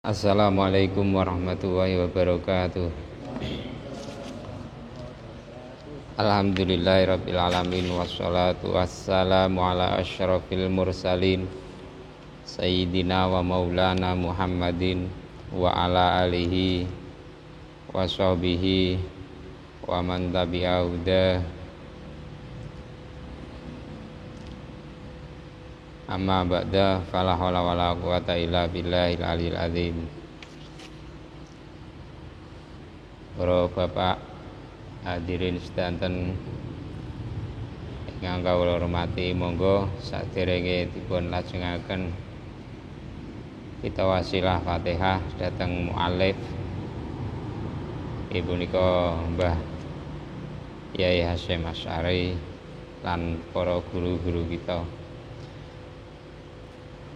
Assalamualaikum warahmatullahi wabarakatuh. Alhamdulillahirabbil alamin wassalatu wassalamu ala asyrafil mursalin sayyidina wa maulana Muhammadin wa ala alihi wa sahbihi wa man tabi'a huda. Amma ba'da, fala haula wala quwata illa billahil aliyil azim. Para bapak hadirin sedanten ingkang kawula hormati, monggo saderenge dipun lajengaken kita wasilah Fatihah dhateng muallif ibu nika Mbah Yai Hasyim Asy'ari lan para guru-guru kita.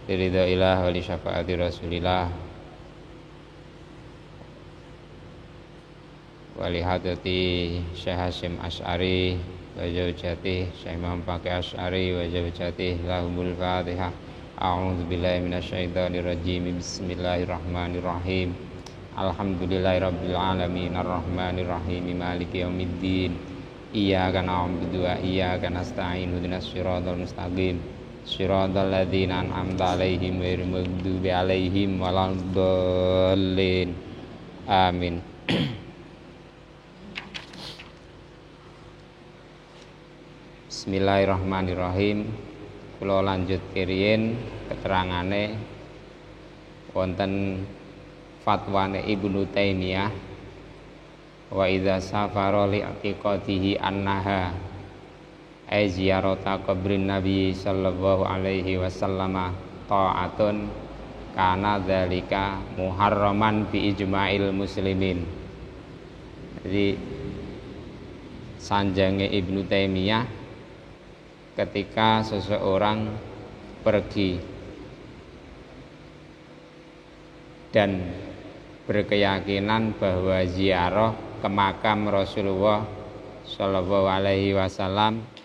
Ridha ilah wa li syafaati rasulillah wa li hadati Syekh Hasyim Asy'ari wa zaujati Syekh Imam Faqih Asy'ari wa zaujati lahumul Fatihah. A'udzu billahi minasyaitonir rajim. Bismillahirrahmanirrahim. Alhamdulillahirabbil alamin arrahmanir rahim maliki yaumiddin. Iyyaka na'budu wa iyyaka nasta'in ihdinas siratal mustaqim. Shiratal ladzina an'amta 'alaihim ghairil maghdubi 'alaihim waladdallin. Amin. Bismillahirrahmanirrahim. Kula lanjut kiriyen keterangane wonten fatwane Ibnu Taimiyah wa idza safara li i'tiqadihi annaha ziyarata qabrin Nabi sallallahu alaihi wasallam ta'atun kana dzalika muharraman bi ijma'il muslimin. Jadi sanjange Ibnu Taimiyah, ketika seseorang pergi dan berkeyakinan bahwa ziarah ke makam Rasulullah sallallahu alaihi wasallam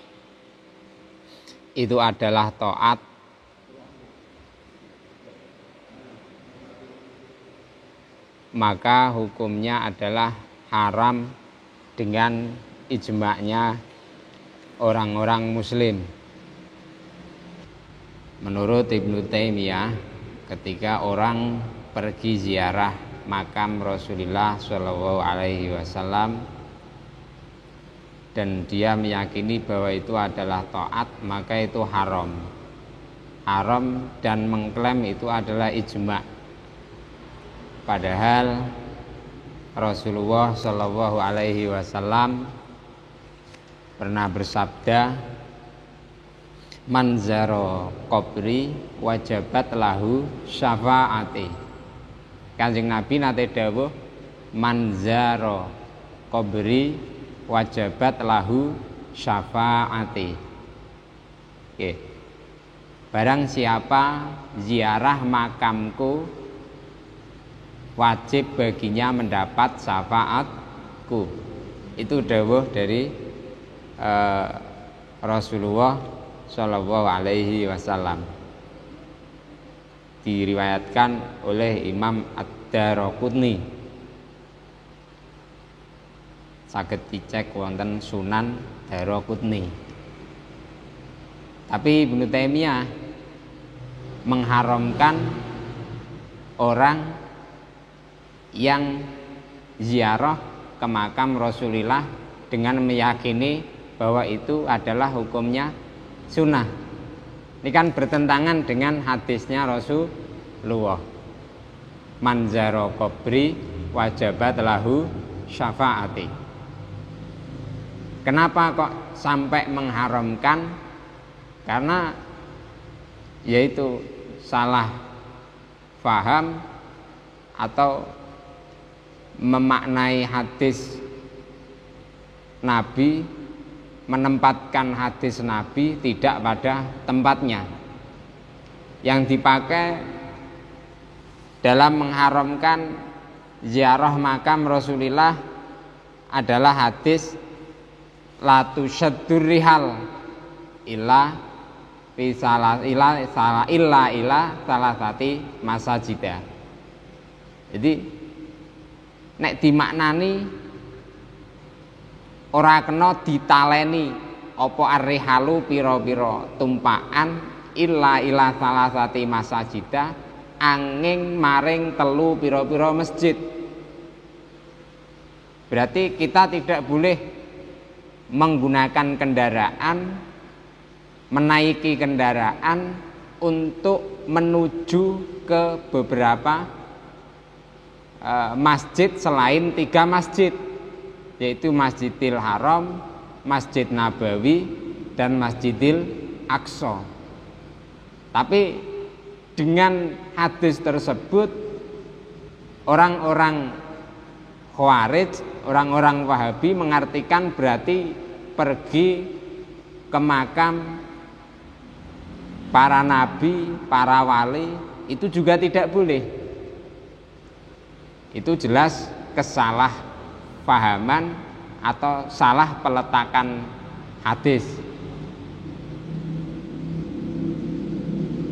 itu adalah taat, maka hukumnya adalah haram dengan ijma'nya orang-orang muslim. Menurut Ibnu Taimiyah, ketika orang pergi ziarah makam Rasulullah Shallallahu Alaihi Wasallam dan dia meyakini bahwa itu adalah taat, maka itu haram. Haram dan mengklaim itu adalah ijma'. Padahal Rasulullah Shallallahu Alaihi Wasallam pernah bersabda, "Man zaro qabri wajabat lahu syafaati." Kanjeng Nabi nate dawuh, "Man zaro qabri wajabat lahu syafaati." Oke. Barang siapa ziarah makamku, wajib baginya mendapat syafaatku. Itu dawuh dari Rasulullah Shallallahu Alaihi Wasallam. Diriwayatkan oleh Imam Ad-Daraqutni. Saged dicek wonten Sunan Daraqutni. Tapi Ibnu Taimiyah mengharamkan orang yang ziarah ke makam Rasulullah dengan meyakini bahwa itu adalah hukumnya sunnah. Ini kan bertentangan dengan hadisnya Rasulullah, "Man zara qabri wajabat lahu syafaati." Kenapa kok sampai mengharamkan? Karena yaitu salah faham atau memaknai hadis Nabi, menempatkan hadis Nabi tidak pada tempatnya. Yang dipakai dalam mengharamkan ziarah makam Rasulullah adalah hadis la tusyaddur rihal illa fi salah illa salasati masajida. Jadi nek dimaknani ora kena ditaleni apa arrihalu pira-pira tumpakan illa salasati masajida angin maring telu pira-pira masjid. Berarti kita tidak boleh menggunakan kendaraan, menaiki kendaraan untuk menuju ke beberapa masjid selain 3 masjid, yaitu Masjidil Haram, Masjid Nabawi, dan Masjidil Aqsa. Tapi dengan hadis tersebut orang-orang Khawarij, orang-orang Wahabi mengartikan berarti pergi ke makam para nabi, para wali itu juga tidak boleh. Itu jelas kesalahpahaman atau salah peletakan hadis.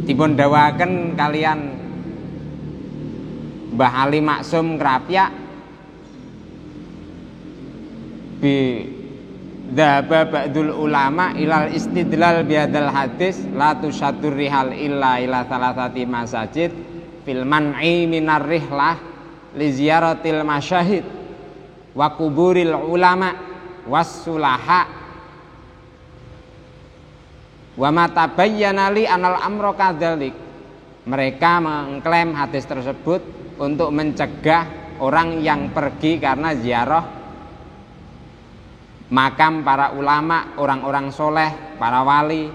Dipun dawaken kalian Mbah Ali Maksum Krapyak bi dhaba ba'dul ulama ilal istidlal bihadzal hadis la tusyaddur rihal illa ila salasati masajid fil man'i minar rihlah li ziyaratil masyahid wa kuburil ulama was sulaha wa ma tabayyana li anal amra kadzalik. Mereka mengklaim hadis tersebut untuk mencegah orang yang pergi karena ziarah makam para ulama, orang-orang soleh, para wali.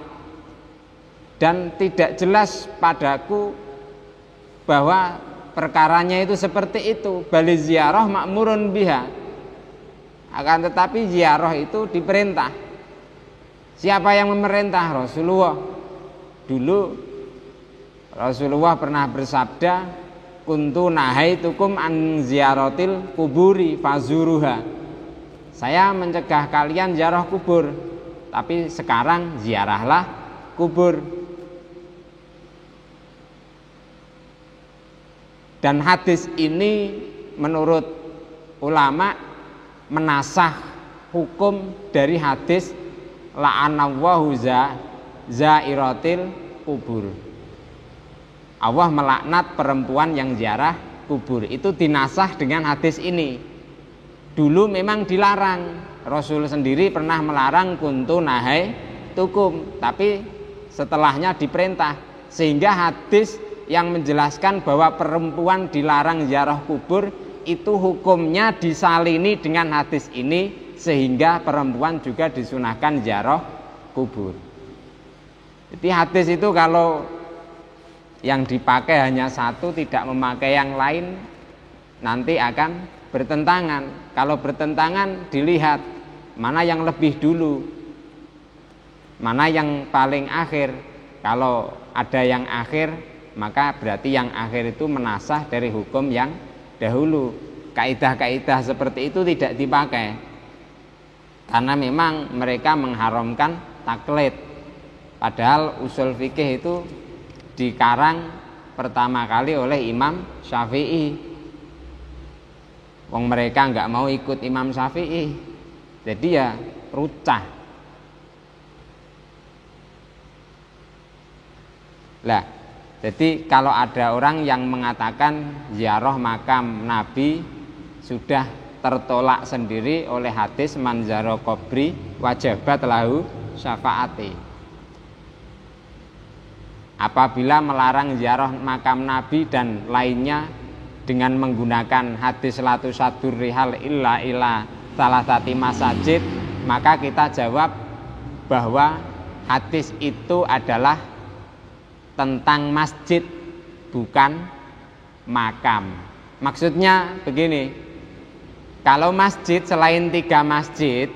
Dan tidak jelas padaku bahwa perkaranya itu seperti itu. Bali ziarah makmurun biha. Akan tetapi ziarah itu diperintah. Siapa yang memerintah? Rasulullah. Dulu Rasulullah pernah bersabda, kuntu nahaitukum an ziyaratil kuburi fazuruha. Saya mencegah kalian ziarah kubur, tapi sekarang ziarahlah kubur. Dan hadis ini menurut ulama menasah hukum dari hadis la'anallahu zairatil kubur. Allah melaknat perempuan yang ziarah kubur. Itu dinasah dengan hadis ini. Dulu memang dilarang. Rasul sendiri pernah melarang kuntu nahai tukum, tapi setelahnya diperintah. Sehingga hadis yang menjelaskan bahwa perempuan dilarang ziarah kubur itu hukumnya disalini dengan hadis ini, sehingga perempuan juga disunahkan ziarah kubur. Jadi hadis itu kalau yang dipakai hanya satu, tidak memakai yang lain, nanti akan bertentangan. Kalau bertentangan dilihat mana yang lebih dulu, mana yang paling akhir. Kalau ada yang akhir, maka berarti yang akhir itu menasah dari hukum yang dahulu. Kaidah-kaidah seperti itu tidak dipakai, karena memang mereka mengharamkan taklid. Padahal usul fikih itu dikarang pertama kali oleh Imam Syafi'i. Wong mereka nggak mau ikut Imam Syafi'i, jadi ya rucah. Lah, jadi kalau ada orang yang mengatakan ziarah makam Nabi sudah tertolak sendiri oleh hadis man zara qabri wajabat lahu syafaati. Apabila melarang ziarah makam Nabi dan lainnya dengan menggunakan hadis la tusaddur rihal illa ila salasati masajid, maka kita jawab bahwa hadis itu adalah tentang masjid, bukan makam. Maksudnya begini, kalau masjid selain 3 masjid,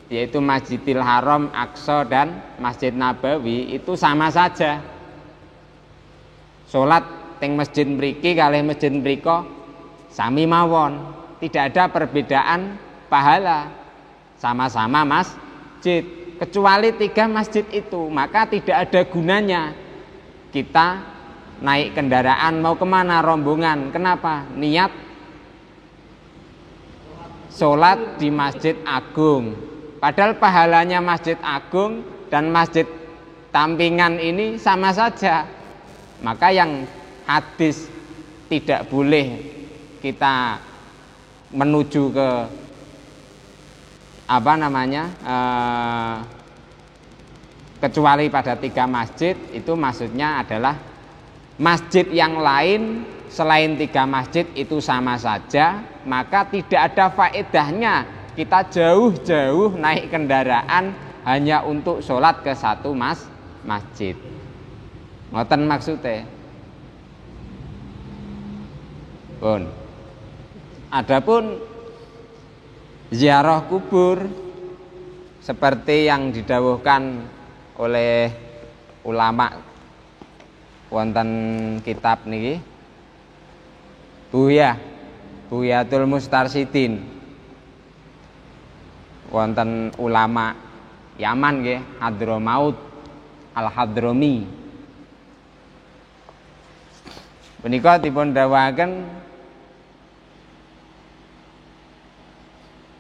yaitu Masjidil Haram, Aqsa, dan Masjid Nabawi, itu sama saja. Sholat teng masjid mriki kalih masjid mriko sami mawon, tidak ada perbedaan pahala, sama-sama masjid. Kecuali 3 masjid itu, maka tidak ada gunanya kita naik kendaraan mau kemana, rombongan. Kenapa? Niat sholat di Masjid Agung. Padahal pahalanya Masjid Agung dan Masjid Tampingan ini sama saja. Maka yang hadis tidak boleh kita menuju ke kecuali pada 3 masjid, itu maksudnya adalah masjid yang lain selain 3 masjid itu sama saja, maka tidak ada faedahnya kita jauh-jauh naik kendaraan hanya untuk sholat ke 1 masjid. Ngoten maksudnya. Pun. Adapun ziarah kubur seperti yang didhawuhkan oleh ulama wonten kitab niki Buyatul Mustarsidin, wonten ulama Yaman nggih, Hadramaut Al-Hadrami. Punika dipun dawuhaken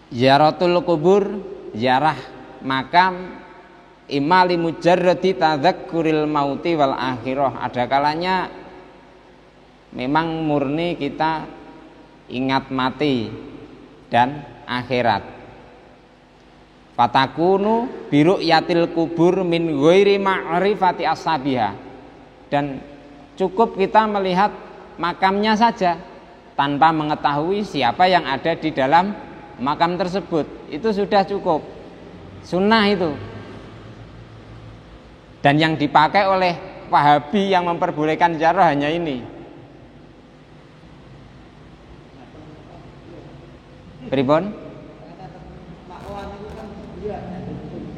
ziaratul kubur, ziarah makam imali mujarradi tadzakkuril mauti wal akhirah. Ada kalanya memang murni kita ingat mati dan akhirat. Fatakunu biru'yatil kubur min ghairi ma'rifati ashabiha. Dan cukup kita melihat makamnya saja tanpa mengetahui siapa yang ada di dalam makam tersebut. Itu sudah cukup. Sunnah itu. Dan yang dipakai oleh Wahabi yang memperbolehkan ziarah hanya ini. Pripun?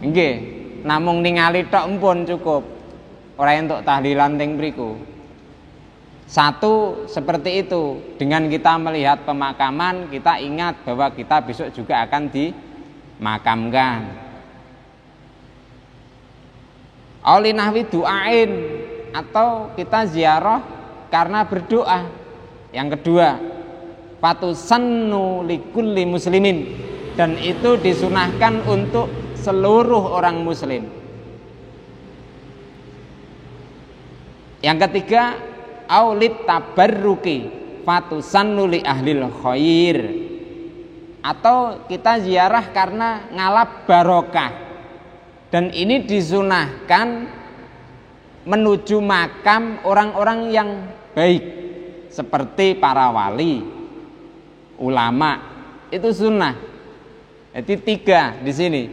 Nggih, namung ningali tok empun cukup. Ora entuk tahlilan teng mriku. Satu seperti itu, dengan kita melihat pemakaman kita ingat bahwa kita besok juga akan dimakamkan. Auli nahwi du'ain, atau kita ziarah karena berdoa. Yang kedua, fatusannu likulli muslimin, dan itu disunahkan untuk seluruh orang muslim. Yang ketiga, aulit tabarruki fatusannu li ahlil khair, atau kita ziarah karena ngalap barokah, dan ini disunahkan menuju makam orang-orang yang baik seperti para wali, ulama, itu sunnah. Jadi 3 di sini.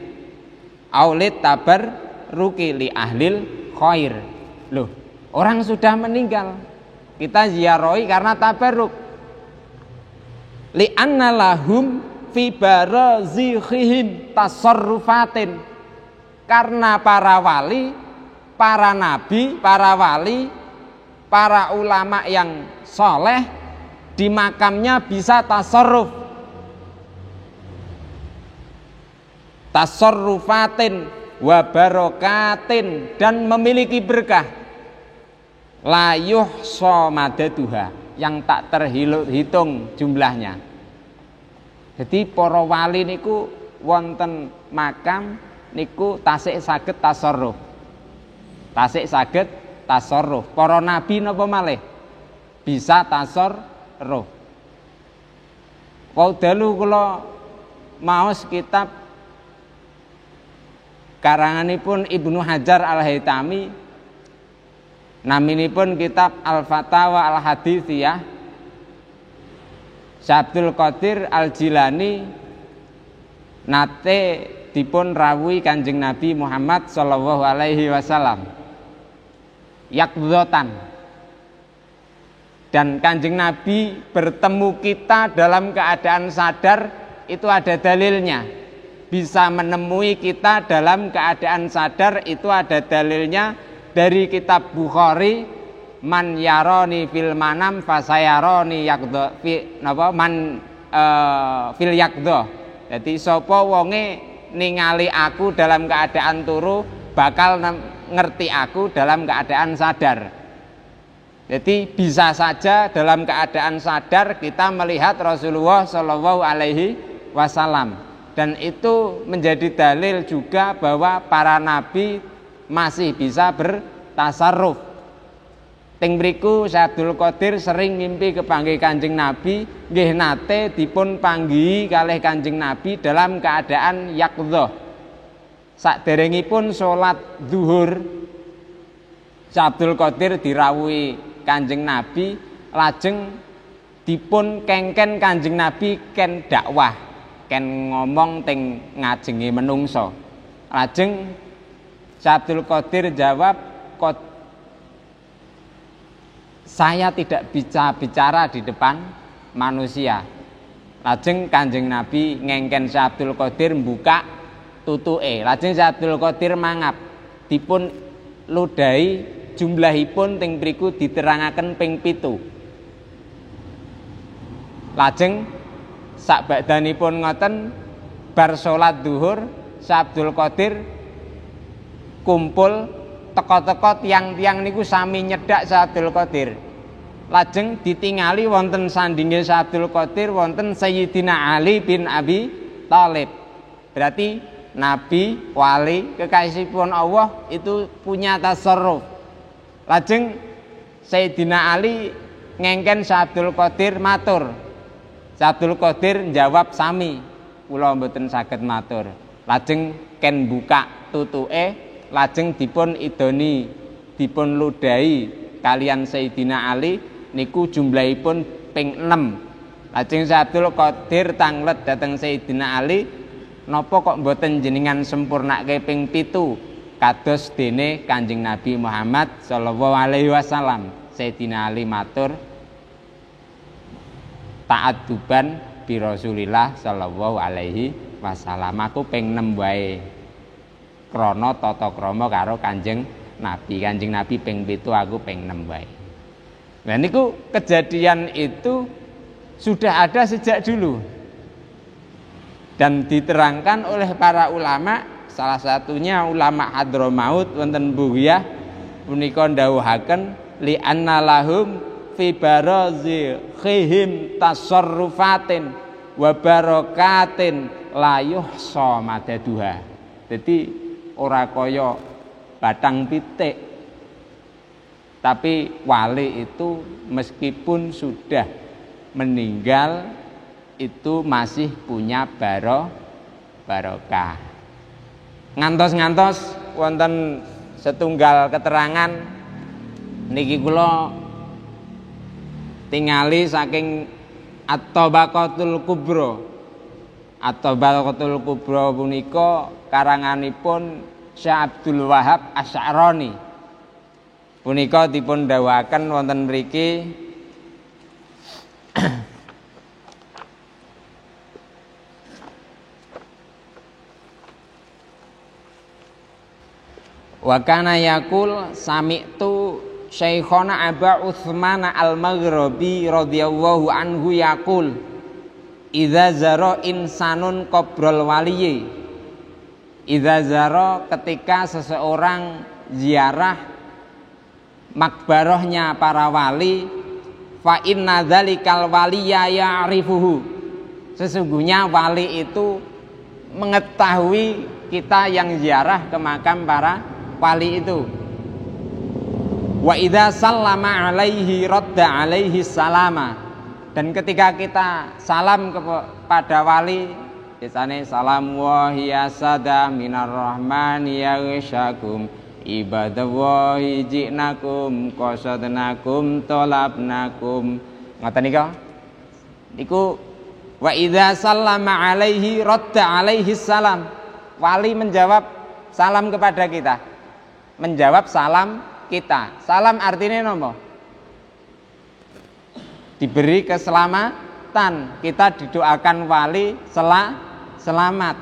Aulit tabarruki li ahlil khair. Loh, orang sudah meninggal, kita ziarahi karena tabarruk. Li anna lahum fi barazikhihim tasarrufatin, karena para wali, para nabi, para wali, para ulama yang soleh di makamnya bisa tasarruf, tasarrufatin wa barokatin, dan memiliki berkah la yuhsa madaduha, yang tak terhitung jumlahnya. Jadi para wali niku wonten makam niku tasik saged tasarruf. Tasik saged tasarruf. Para nabi napa malih bisa tasarruf. Wau dalu kula maos kitab karanganipun Ibnu Hajar Al-Haytami, naminipun kitab Al-Fatawa Al-Hadithiyah. Syekh Abdul Qadir Al-Jilani nate dipun rawuhi Kanjeng Nabi Muhammad sallallahu alaihi wasallam yakdzotan, dan Kanjeng Nabi bertemu kita dalam keadaan sadar, itu ada dalilnya. Bisa menemui kita dalam keadaan sadar, itu ada dalilnya dari kitab Bukhari, man yaroni fil manam fasayaroni yakdho fil yakdho. Jadi sapa wonge ningali aku dalam keadaan turu bakal ngerti aku dalam keadaan sadar. Jadi bisa saja dalam keadaan sadar kita melihat Rasulullah Shallallahu Alaihi Wasallam, dan itu menjadi dalil juga bahwa para nabi masih bisa bertasarruf. Teng mriku Syekh Abdul Qadir sering mimpi kepanggih Kanjeng Nabi, nggih nate dipun panggihi kalih Kanjeng Nabi dalam keadaan yaqdhah. Saderengipun salat zuhur, Syekh Abdul Qadir dirawuhi Kanjeng Nabi, lajeng dipun kengken Kanjeng Nabi ken dakwah, ken ngomong teng ngajengi menungso. Lajeng Syekh Abdul Qadir jawab, saya tidak bisa bicara di depan manusia. Lajeng Kanjeng Nabi ngengken Syekh Abdul Qadir buka tutuke. Lajeng Syekh Abdul Qadir mangap, dipun ludahi jumlahipun teng mriku diterangaken ping 7. Lajeng sakbadanipun ngoten bar salat zuhur Syekh Abdul Qadir kumpul teka-teka tiang-tiang niku sami nyedak Syekh Abdul Qadir. Lajeng ditingali wonten sandinge Syekh Abdul Qadir wonten Sayyidina Ali bin Abi Thalib. Berarti nabi, wali, kekasihipun Allah itu punya tasarruf. Lajeng Sayyidina Ali ngengken Syekh Abdul Qadir matur. Syekh Abdul Qadir njawab sami, kula mboten saged matur. Lajeng ken buka tutuke, lajeng dipun idoni, dipun ludahi kalian Sayyidina Ali niku jumlahipun ping 6. Lajeng Syekh Abdul Qadir tanglet dhateng Sayyidina Ali, napa kok mboten jenengan sempurnake ping 7? Kados dene Kanjeng Nabi Muhammad Shallallahu Alaihi Wasallam. Sayyidina Ali matur, ta'adduban bi Rasulillah Shallallahu Alaihi Wasallam. Aku ping 6 wae krana tata krama karo Kanjeng Nabi. Kanjeng Nabi ping 7, aku ping 6 wae. Nah niku kejadian itu sudah ada sejak dulu dan diterangkan oleh para ulama. Salah satunya ulama Hadramaut wonten Bughiyah punika ndhawuhaken li anna lahum fi barazi khihim tasarrufatin wa barakatin la yuhsa madaduha. Jadi ora kaya batang pitik, tapi wali itu meskipun sudah meninggal itu masih punya barokah. Ngantos-ngantos wonten setunggal keterangan niki kula tingali saking At-Tabaqatul Kubra. At-Tabaqatul Kubra punika karanganipun Syekh Abdul Wahab Asy'arani. Punika dipun dawuhaken wonten mriki wa kana yaqul sami'tu Syekhona Aba Utsman Al-Maghribi radhiyallahu anhu yaqul idza zara insanun qabrul waliyyi. Idza zara ketika seseorang ziarah makbarahnya para wali, fa inna dzalikal waliyya ya'rifuhu. Sesungguhnya wali itu mengetahui kita yang ziarah ke makam para wali itu. Wa idza sallama alaihi radda alaihi salama. Dan ketika kita salam kepada wali, biasanya salam wa hiya sada minar rahmani yaghshakum ibadallahi ji'nakum qasadnakum talabnakum. Ngoten niku wa idza sallama alaihi radda alaihi salam. Wali menjawab salam kepada kita, menjawab salam kita. Salam artinya nopo? Diberi keselamatan. Kita didoakan wali selamat.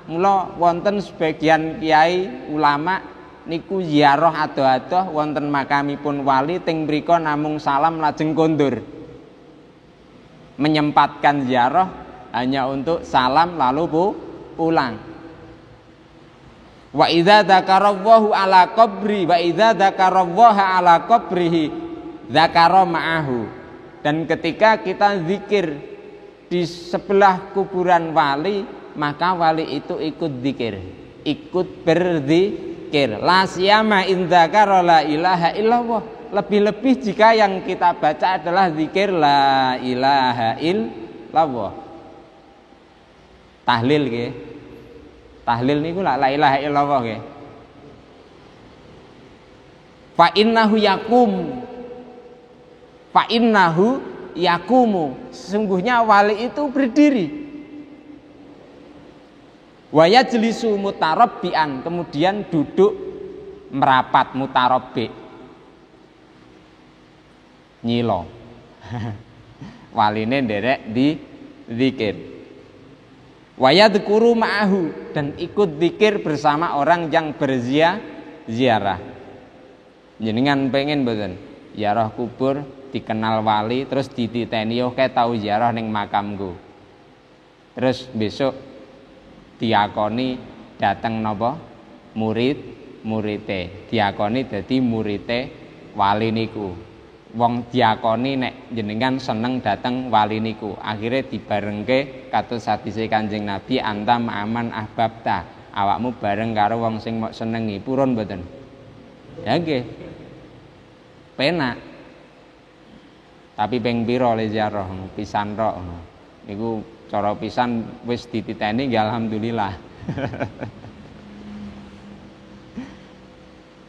Mula wonten sebagian kiai ulama niku ziarah adoh-adoh wonten makamipun wali teng mriko namung salam lajeng kondur. Menyempatkan ziarah hanya untuk salam lalu pulang. Wa idza dzakarallaha ala qabrihi Zakaro ma'ahu. Dan ketika kita zikir di sebelah kuburan wali, maka wali itu ikut zikir, ikut berzikir. La siyama in zakara la ilaha illallah. Lebih-lebih jika yang kita baca adalah zikir la ilaha illallah. Tahlil nggih. Tahlil niku la ilaha illallah nggih. Fa innahu yakumu. Sesungguhnya wali itu berdiri. Wa yajlisu mutarabbian, kemudian duduk merapat mutarabbi. Nyilo. Waline nderek di zikir. Wa yadhkuru ma'ahu, dan ikut zikir bersama orang yang berziarah. Jenengan pengen mboten ziarah kubur dikenal wali terus dititeni yo kae tau ziarah ning makamku. Terus besok diakoni dateng napa? Murid-murite. Diakoni dadi murite wali niku. Wong diakoni nek jenengan seneng dateng wali niku. Akhire dibarengke kados hadise Kanjeng Nabi antam aman ahbabta. Awakmu bareng karo wong sing mok senengi. Purun mboten? Ya nggih. Penak. Tapi ping pira le ziarah pisan tok. Niku cara pisan wis dititeni nggih alhamdulillah.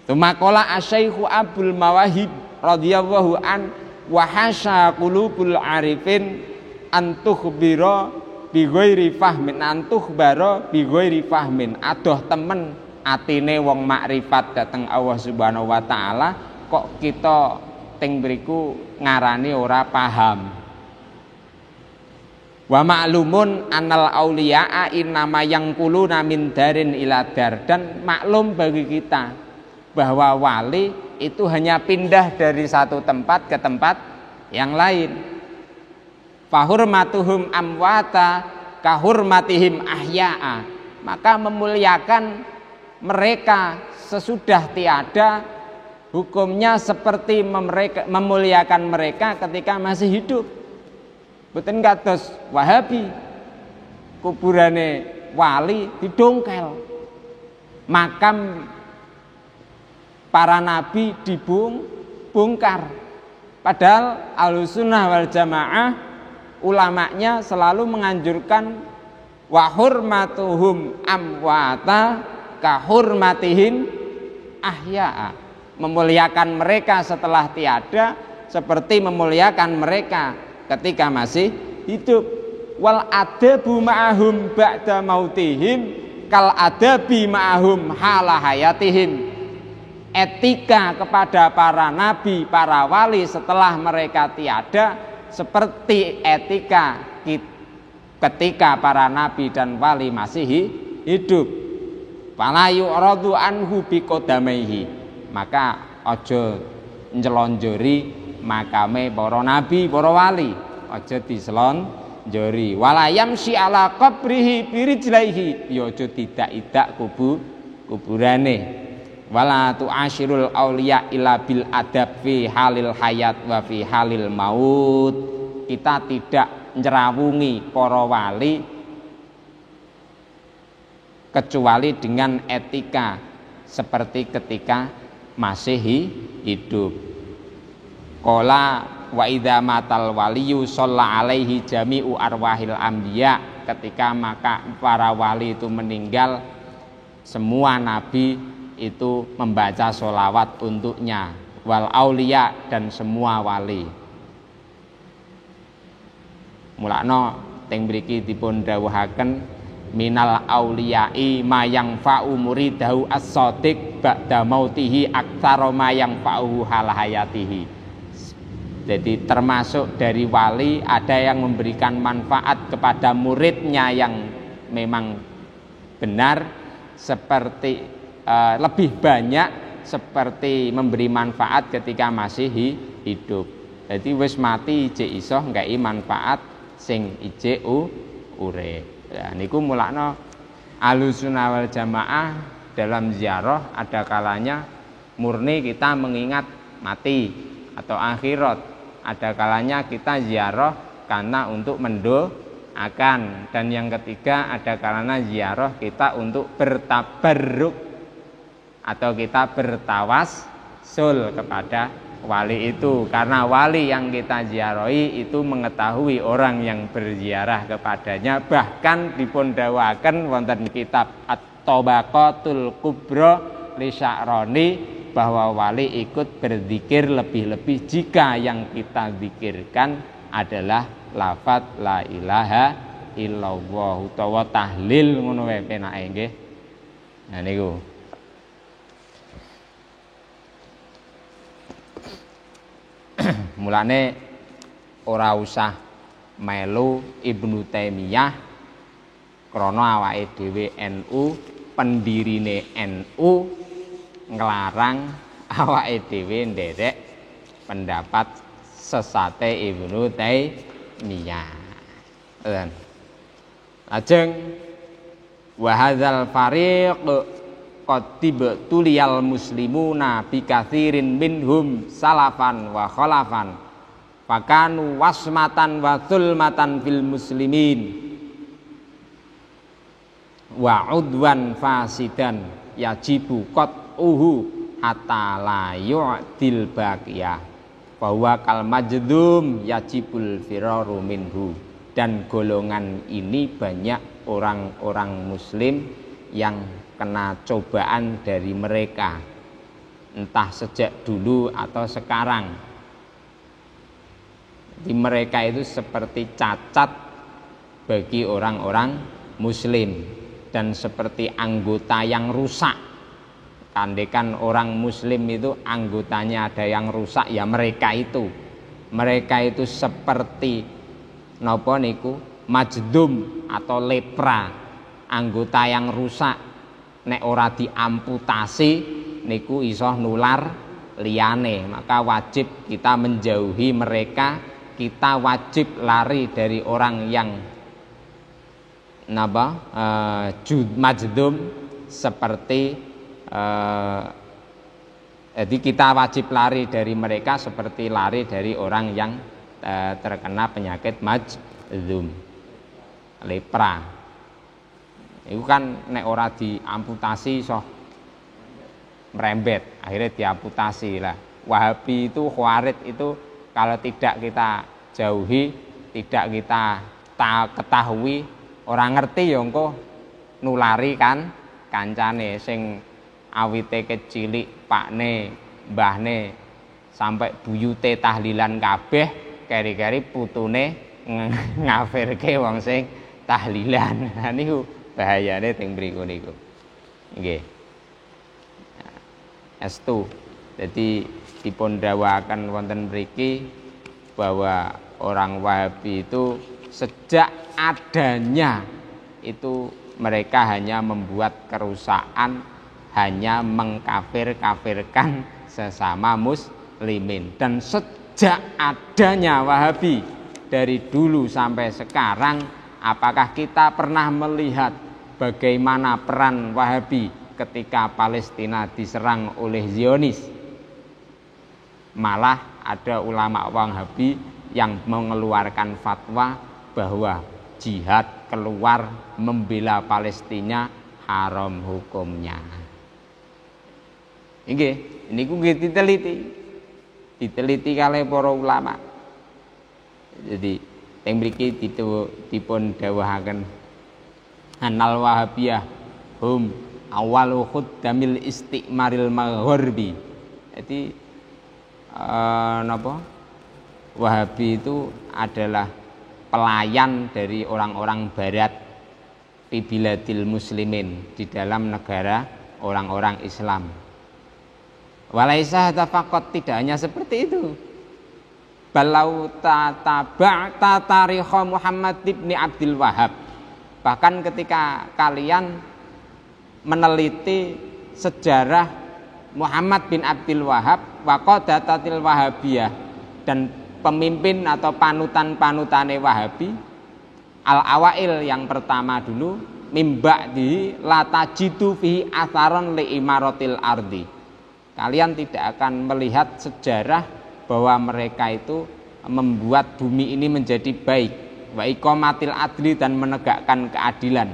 Tumakola Asy-Syaikhu Abdul Mawahib radhiyallahu an wa hasya qulubul arifin antukhbira bi ghairi fahmin adoh temen atine wong makrifat dateng Allah Subhanahu wa taala kok kita teng mriku ngarani ora paham. Wa ma'lumun anal auliya'a innama yangkuluna min darin ila dar, dan maklum bagi kita bahwa wali itu hanya pindah dari satu tempat ke tempat yang lain. Fahurmatuhum amwata kahurmatihim ahya'a, maka memuliakan mereka sesudah tiada hukumnya seperti memuliakan mereka ketika masih hidup. Boten kados Wahabi kuburane wali didongkel, makam para nabi dibongkar. Padahal Ahlussunnah wal Jamaah ulamanya selalu menganjurkan wa hurmatuhum amwata ka hurmatihim ahya'a, memuliakan mereka setelah tiada seperti memuliakan mereka ketika masih hidup. Wal adabu ma'ahum ba'da mautihim kal adabi ma'ahum hala hayatihim. Etika kepada para nabi, para wali setelah mereka tiada seperti etika ketika para nabi dan wali masih hidup. Fala yu'radu anhu biqadamaihi, maka aja njelonjori makame para nabi, para wali, aja diselonjori. Wala yamsi ala qabrihi birijlaihi, ya aja tidak-idak kuburane. Wala tu'ashirul auliya illa bil adab fi halil hayat wa fi halil maut. Kita tidak nyerawungi para wali kecuali dengan etika seperti ketika masih hidup. Qala wa idza matal waliyu shalla alaihi jami'u arwahil anbiya, ketika maka para wali itu meninggal semua nabi itu membaca sholawat untuknya, wal aulia, dan semua wali. Mulakno teng mriki dipun dawuhaken minal auliyai ma yang fa'u muridahu as-shadiq ba'da mautihi aktsara ma yang fa'u hal hayatihi. Jadi termasuk dari wali ada yang memberikan manfaat kepada muridnya yang memang benar seperti lebih banyak seperti memberi manfaat ketika masih hidup. Jadi wis mati ijek iso nggahi manfaat sing ijek urip. Ya niku mulakno Ahlussunnah wal Jamaah dalam ziarah ada kalanya murni kita mengingat mati, atau akhirat. Ada kalanya kita ziarah karena untuk mendoakan, dan yang ketiga ada kalanya ziarah kita untuk bertabarruk atau kita bertawassul kepada wali itu, karena wali yang kita ziarahi itu mengetahui orang yang berziarah kepadanya. Bahkan dipun dawaken wonten kitab At-Tabaqatul Kubra li Sya'rani bahwa wali ikut berzikir lebih-lebih jika yang kita zikirkan adalah lafaz la ilaha illallah utawa tahlil, ngono wae penake nggih. Nah niku mulane ora usah melu Ibnu Taimiyah krana awake dhewe NU, pendirine NU nglarang awake dhewe nderek pendapat sesate Ibnu Taimiyah. Lajeng wa hadzal fariq qad tibtuliyal muslimuna bi katsirin minhum salafan wa khalafan fakanu wasmatan wa zulmatan fil muslimin wa udwan fasidan yajibu qat'uhu hatta la yu'dil baqiyah bahwa kal majdum yajibul firaru minhu. Dan golongan ini banyak orang-orang muslim yang kena cobaan dari mereka, entah sejak dulu atau sekarang. Di mereka itu seperti cacat bagi orang-orang muslim dan seperti anggota yang rusak. Kandekan orang muslim itu anggotanya ada yang rusak, ya mereka itu seperti napa niku majdum atau lepra, anggota yang rusak. Nek ora diamputasi niku iso nular liyane, maka wajib kita menjauhi mereka. Kita wajib lari dari orang yang majdum seperti jadi kita wajib lari dari mereka seperti lari dari orang yang terkena penyakit majdum, lepra. Itu kan nek ora diamputasi iso merembet, akhirnya diamputasi lah. Wahabi itu, Khawarij itu kalau tidak kita jauhi, tidak kita ketahui, orang ngerti ya engko nulari kan kancane sing awite kecilik pakne mbahne sampai buyute tahlilan kabeh, keri-keri putune ngafirke wong sing tahlilan. Nah niku bahayane teng mriku niku. Nggih. Estu. Jadi dipun dawaken wonten mriki bahwa orang Wahabi itu sejak adanya itu mereka hanya membuat kerusakan, hanya mengkafir-kafirkan sesama muslimin. Dan sejak adanya Wahabi dari dulu sampai sekarang, apakah kita pernah melihat bagaimana peran Wahabi ketika Palestina diserang oleh Zionis? Malah ada ulama Wahabi yang mengeluarkan fatwa bahwa jihad keluar membela Palestina haram hukumnya. Nggih, niku nggih diteliti kalih para ulama. Jadi teng mriki dipun dawuhaken anal Wahabiyah hum awalu khuddamil istiqmaril maghribi. Jadi Wahabi itu adalah pelayan dari orang-orang barat fi biladil muslimin, di dalam negara orang-orang Islam. Walaisa tafaqat, tidak hanya seperti itu. Balau tataba'ta tarikha Muhammad ibn Abdul Wahhab. Bahkan ketika kalian meneliti sejarah Muhammad bin Abdul Wahhab wa qadatatil Wahabiyah, dan pemimpin atau panutan-panutane Wahabi, al-awail yang pertama dulu, mimba di latajidu fihi atharon li imaratil ardi. Kalian tidak akan melihat sejarah bahwa mereka itu membuat bumi ini menjadi baik, wa iqamatil adli dan menegakkan keadilan.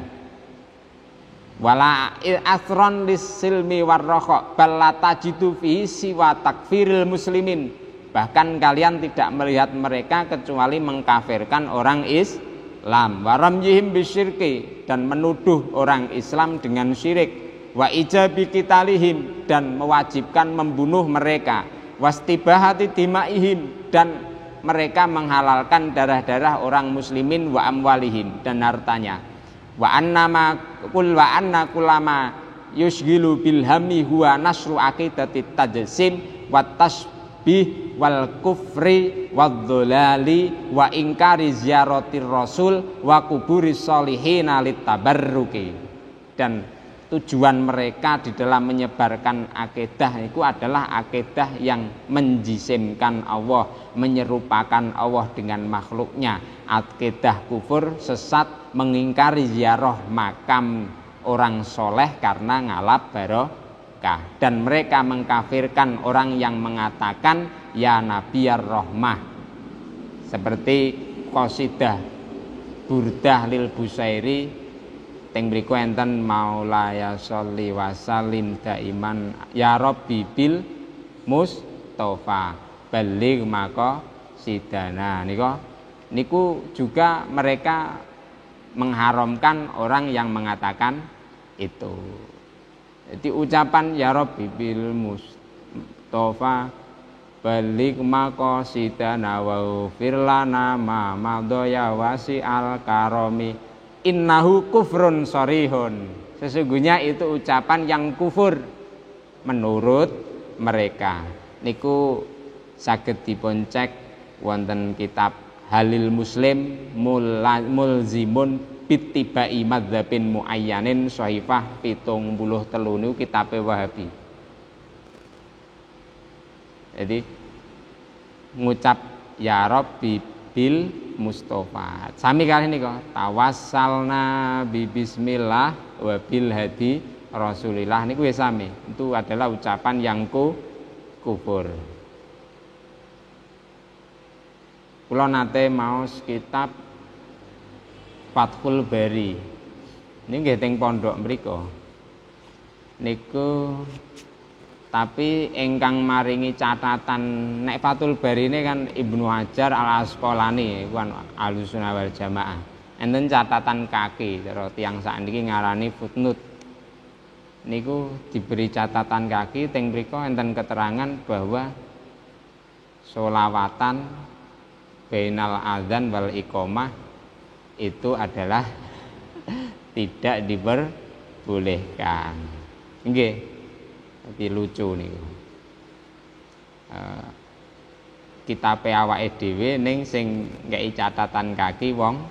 Wala asron lisilmi warroho bal tajidu fihi siwa takfiril muslimin. Bahkan kalian tidak melihat mereka kecuali mengkafirkan orang Islam, waramyihim bisyirki, dan menuduh orang Islam dengan syirik, wa ijabi qitalihim, dan mewajibkan membunuh mereka, wastibahati dimaihim, dan mereka menghalalkan darah-darah orang muslimin, wa amwalihim, dan hartanya. Wa anna kullama yusghilu bil hammi huwa nasru aqidatit tajsim wat tasbih wal kufri wadzulali wa ingkari ziyaratir rasul wa kuburis sholihin litabarruki. Dan tujuan mereka di dalam menyebarkan akidah itu adalah akidah yang menjisimkan Allah, menyerupakan Allah dengan makhluknya. Akidah kufur, sesat, mengingkari ziarah makam orang soleh karena ngalap barokah. Dan mereka mengkafirkan orang yang mengatakan ya Nabiyar Rahmah, seperti qasidah Burdah lil Busairi teng mriku enten maulaya sholli wa sallim daiman ya rabbi bil mustofa baligh maka sidana. Niku juga mereka mengharamkan orang yang mengatakan itu. Jadi ucapan ya rabbi bil mustofa baligh maka sidana wa firlana ma madaya wasi al karomi innahu kufrun sorihun. Sesungguhnya itu ucapan yang kufur menurut mereka. Niku saged dipun cek wonten kitab Halil Muslim mulzimun bittibai madzhabin muayyanin sahifah 73 niku kitabe Wahabi. Jadi ngucap ya Rabbi bil Mustafa. Sami kali ini kok tawassalna bi bismillah wa bil hadi Rasulillah niku wis sami. Itu adalah ucapan yang kufur. Kula nate maos kitab Fathul Bari. Ini nggih teng pondok mriku. Niku tapi ingkang maringi catatan nek Fathul Bari ini kan Ibnu Hajar Al Asqalani kan Ahlussunnah wal Jamaah. Enten catatan kaki cara tiyang sakniki ngarani footnote. Niku diberi catatan kaki teng mriku enten keterangan bahwa sholawatan bainal adzan wal iqamah itu adalah tidak diperbolehkan. Nggih. Tapi lucu niku. Kitabe awake dhewe ning sing ngeki catatan kaki wong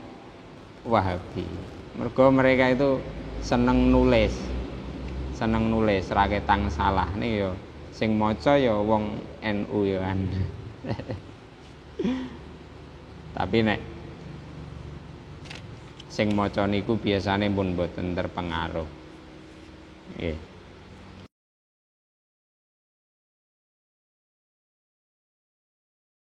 Wahabi. Mergo mereka itu seneng nulis ra ketang salah nih yo. Sing maca ya wong NU ya kan. Tapi nek sing maca niku biasane pun mboten terpengaruh. Nggih.